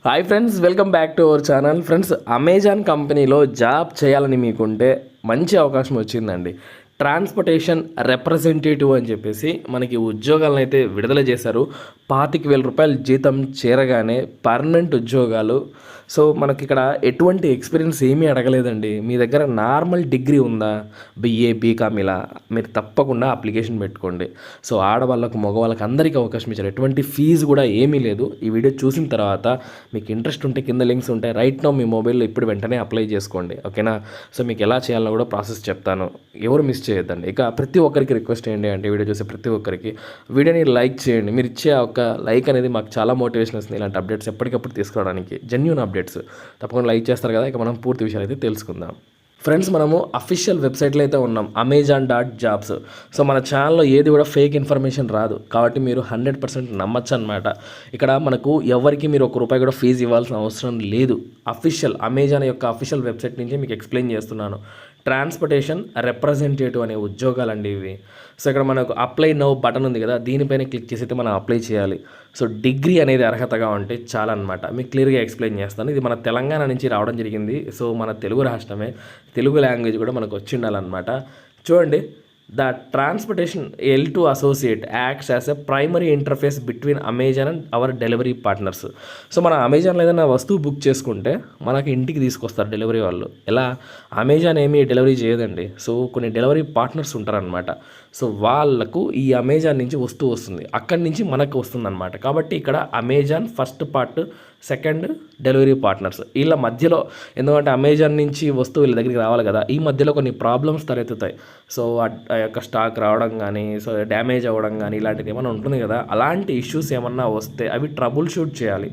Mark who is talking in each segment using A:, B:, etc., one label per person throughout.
A: Hi friends, welcome back to our channel. Friends, Amazon కంపెనీలో job చేయాలని మీకుంటే మంచి అవకాశం వచ్చిందండి. ట్రాన్స్పోర్టేషన్ రిప్రజెంటేటివ్ అని చెప్పేసి మనకి ఉద్యోగాలను అయితే విడుదల చేశారు. 25,000 రూపాయల జీతం చేరగానే పర్మనెంట్ ఉద్యోగాలు. సో మనకి ఇక్కడ ఎటువంటి ఎక్స్పీరియన్స్ ఏమీ అడగలేదండి. మీ దగ్గర నార్మల్ డిగ్రీ ఉందా, బిఏ బీకామ్ ఇలా, మీరు తప్పకుండా అప్లికేషన్ పెట్టుకోండి. సో ఆడవాళ్ళకు మగవాళ్ళకి అందరికీ అవకాశం ఇచ్చారు. ఎటువంటి ఫీజు కూడా ఏమీ లేదు. ఈ వీడియో చూసిన తర్వాత మీకు ఇంట్రెస్ట్ ఉంటే కింద లింక్స్ ఉంటాయి. రైట్ నౌ మీ మొబైల్లో ఇప్పుడు వెంటనే అప్లై చేసుకోండి, ఓకేనా? సో మీకు ఎలా చేయాలో కూడా ప్రాసెస్ చెప్తాను, ఎవరు మిస్ చేయొద్దండి. ఇక ప్రతి ఒక్కరికి రిక్వెస్ట్ ఏంటి అంటే, వీడియో చూసే ప్రతి ఒక్కరికి వీడియోని లైక్ చేయండి. మీరు ఇచ్చే ఒక లైక్ అనేది మాకు చాలా మోటివేషన్ వస్తుంది ఇలాంటి అప్డేట్స్ ఎప్పటికప్పుడు తీసుకోవడానికి, జెన్యూన్ అప్డేట్స్. తప్పకుండా లైక్ చేస్తారు కదా. ఇక మనం పూర్తి విషయాలు అయితే తెలుసుకుందాం. ఫ్రెండ్స్, మనము అఫీషియల్ వెబ్సైట్లో అయితే ఉన్నాం, amazon.jobs. సో మన ఛానల్లో ఏది కూడా ఫేక్ ఇన్ఫర్మేషన్ రాదు, కాబట్టి మీరు 100% నమ్మచ్చు అనమాట. ఇక్కడ మనకు ఎవరికి మీరు ₹1 కూడా ఫీజు ఇవ్వాల్సిన అవసరం లేదు. అఫీషియల్ అమెజాన్ యొక్క అఫీషియల్ వెబ్సైట్ నుంచి మీకు ఎక్స్ప్లెయిన్ చేస్తున్నాను. ట్రాన్స్పోర్టేషన్ రిప్రజెంటేటివ్ అనే ఉద్యోగాలండి ఇవి. సో ఇక్కడ మనకు అప్లై నౌ బటన్ ఉంది కదా, దీనిపైన క్లిక్ చేసి అయితే మనం అప్లై చేయాలి. సో డిగ్రీ అనేది అర్హతగా ఉంటే చాలా అనమాట. మీకు క్లియర్గా ఎక్స్ప్లెయిన్ చేస్తాను. ఇది మన తెలంగాణ నుంచి రావడం జరిగింది. సో మన తెలుగు రాష్ట్రమే, తెలుగు లాంగ్వేజ్ కూడా మనకు వచ్చి ఉండాలన్నమాట. చూడండి, the transportation L2 associate acts as a primary interface between Amazon and hour delivery partners. So మన అమెజాన్లో ఏదైనా వస్తువు బుక్ చేసుకుంటే మనకి ఇంటికి తీసుకొస్తారు డెలివరీ వాళ్ళు. ఎలా, అమెజాన్ ఏమీ డెలివరీ చేయదండి. సో కొన్ని డెలివరీ పార్ట్నర్స్ ఉంటారనమాట. సో వాళ్ళకు ఈ అమెజాన్ నుంచి వస్తువు వస్తుంది, అక్కడి నుంచి మనకు వస్తుందన్నమాట. కాబట్టి ఇక్కడ Amazon first part, second delivery partners. వీళ్ళ మధ్యలో, ఎందుకంటే అమెజాన్ నుంచి వస్తువు వీళ్ళ దగ్గరికి రావాలి కదా, ఈ మధ్యలో కొన్ని ప్రాబ్లమ్స్ తలెత్తుతాయి. సో ఆ యొక్క స్టాక్ రావడం కానీ, సో డ్యామేజ్ అవ్వడం కానీ, ఇలాంటిది ఏమైనా ఉంటుంది కదా, అలాంటి ఇష్యూస్ ఏమన్నా వస్తే అవి ట్రబుల్ షూట్ చేయాలి,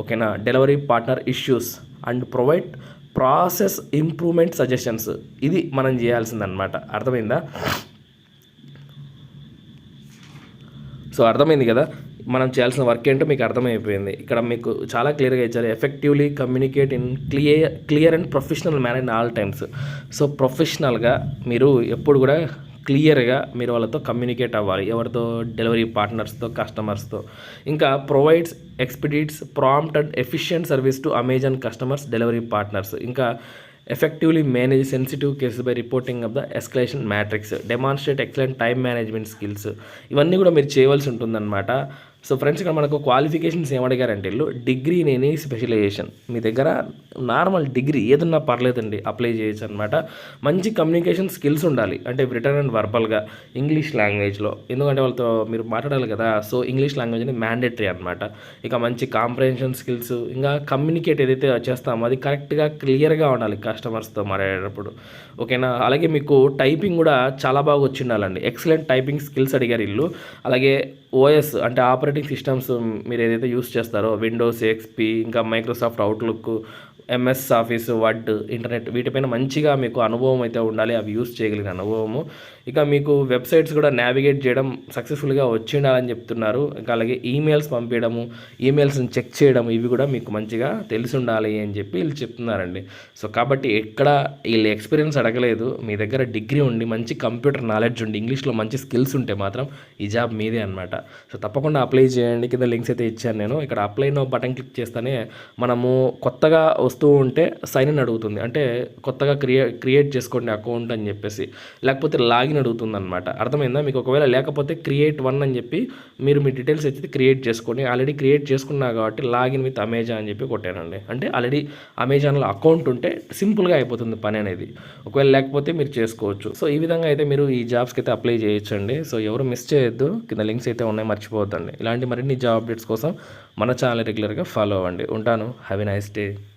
A: ఓకేనా? Delivery partner issues and provide process improvement suggestions, ఇది మనం చేయాల్సిందనమాట. అర్థమైందా? సో అర్థమైంది కదా, మనం చేయాల్సిన వర్క్ ఏంటో మీకు అర్థమైపోయింది. ఇక్కడ మీకు చాలా క్లియర్గా ఇచ్చారు. Effectively communicate in clear and professional manner in all times. So ప్రొఫెషనల్గా మీరు ఎప్పుడు కూడా క్లియర్గా మీరు వాళ్ళతో కమ్యూనికేట్ అవ్వాలి. ఎవరితో? డెలివరీ పార్ట్నర్స్తో, కస్టమర్స్తో. ఇంకా provides expedites prompt and efficient service to Amazon customers, delivery partners. ఇంకా effectively manage sensitive cases by reporting of the escalation matrix, demonstrate excellent time management skills. ఇవన్నీ కూడా మీరు చేయవలసి ఉంటుందన్నమాట. సో ఫ్రెండ్స్, ఇక్కడ మనకు క్వాలిఫికేషన్స్ ఏమడిగారంటే వీళ్ళు డిగ్రీ నేనే స్పెషలైజేషన్. మీ దగ్గర నార్మల్ డిగ్రీ ఏదన్నా పర్లేదండి, అప్లై చేయొచ్చు అనమాట. మంచి కమ్యూనికేషన్ స్కిల్స్ ఉండాలి, అంటే రిటర్న్ అండ్ వర్బల్గా ఇంగ్లీష్ లాంగ్వేజ్లో, ఎందుకంటే వాళ్ళతో మీరు మాట్లాడాలి కదా. సో ఇంగ్లీష్ లాంగ్వేజ్ అనేది మ్యాండేటరీ అనమాట. ఇక మంచి కాంప్రహెన్షన్ స్కిల్స్, ఇంకా కమ్యూనికేట్ ఏదైతే చేస్తామో అది కరెక్ట్గా క్లియర్గా ఉండాలి కస్టమర్స్తో మాట్లాడేటప్పుడు, ఓకేనా? అలాగే మీకు టైపింగ్ కూడా చాలా బాగా వచ్చి ఉండాలండి. ఎక్సలెంట్ టైపింగ్ స్కిల్స్ అడిగారు వీళ్ళు. అలాగే ఓఎస్ అంటే ఆపరేటింగ్ సిస్టమ్స్ మీరు ఏదైతే యూస్ చేస్తారో, విండోస్ ఎక్స్పీ, ఇంకా Microsoft outlook, MS office, word, internet, వీటిపైన మంచిగా మీకు అనుభవం అయితే ఉండాలి, అవి యూస్ చేయగలిగిన అనుభవము. ఇక మీకు వెబ్సైట్స్ కూడా నావిగేట్ చేయడం సక్సెస్ఫుల్గా వచ్చి ఉండాలని చెప్తున్నారు. ఇంకా అలాగే ఈమెయిల్స్ పంపించడము, ఈమెయిల్స్ని చెక్ చేయడం, ఇవి కూడా మీకు మంచిగా తెలిసి ఉండాలి అని చెప్పి వీళ్ళు చెప్తున్నారండి. సో కాబట్టి ఎక్కడ వీళ్ళు ఎక్స్పీరియన్స్ అడగలేదు. మీ దగ్గర డిగ్రీ ఉండి, మంచి కంప్యూటర్ నాలెడ్జ్ ఉండి, ఇంగ్లీష్లో మంచి స్కిల్స్ ఉంటే మాత్రం ఈ జాబ్ మీదే అనమాట. సో తప్పకుండా అప్లై చేయండి. కింద లింక్స్ అయితే ఇచ్చాను నేను. ఇక్కడ అప్లై నో బటన్ క్లిక్ చేస్తేనే మనము కొత్తగా వస్తూ ఉంటే సైన్ ఇన్ అడుగుతుంది, అంటే కొత్తగా క్రియేట్ చేసుకోండి అకౌంట్ అని చెప్పేసి, లేకపోతే లాగిన్ అడుగుతుంది అనమాట. అర్థమైందా మీకు? ఒకవేళ లేకపోతే క్రియేట్ 1 అని చెప్పి మీరు మీ డీటెయిల్స్ అయితే క్రియేట్ చేసుకోండి. ఆల్రెడీ క్రియేట్ చేసుకున్నా కాబట్టి లాగిన్ విత్ అమెజాన్ అని చెప్పి కొట్టానండి. అంటే ఆల్రెడీ అమెజాన్లో అకౌంట్ ఉంటే సింపుల్గా అయిపోతుంది పని అనేది. ఒకవేళ లేకపోతే మీరు చేసుకోవచ్చు. సో ఈ విధంగా అయితే మీరు ఈ జాబ్స్కి అయితే అప్లై చేయొచ్చండి. సో ఎవరు మిస్ చేయొద్దు, కింద లింక్స్ అయితే ఉన్నాయి, మర్చిపోవద్దండి. ఇలాంటి మరిన్ని జాబ్ అప్డేట్స్ కోసం మన ఛానల్ రెగ్యులర్గా ఫాలో అవ్వండి. ఉంటాను. Have a nice day.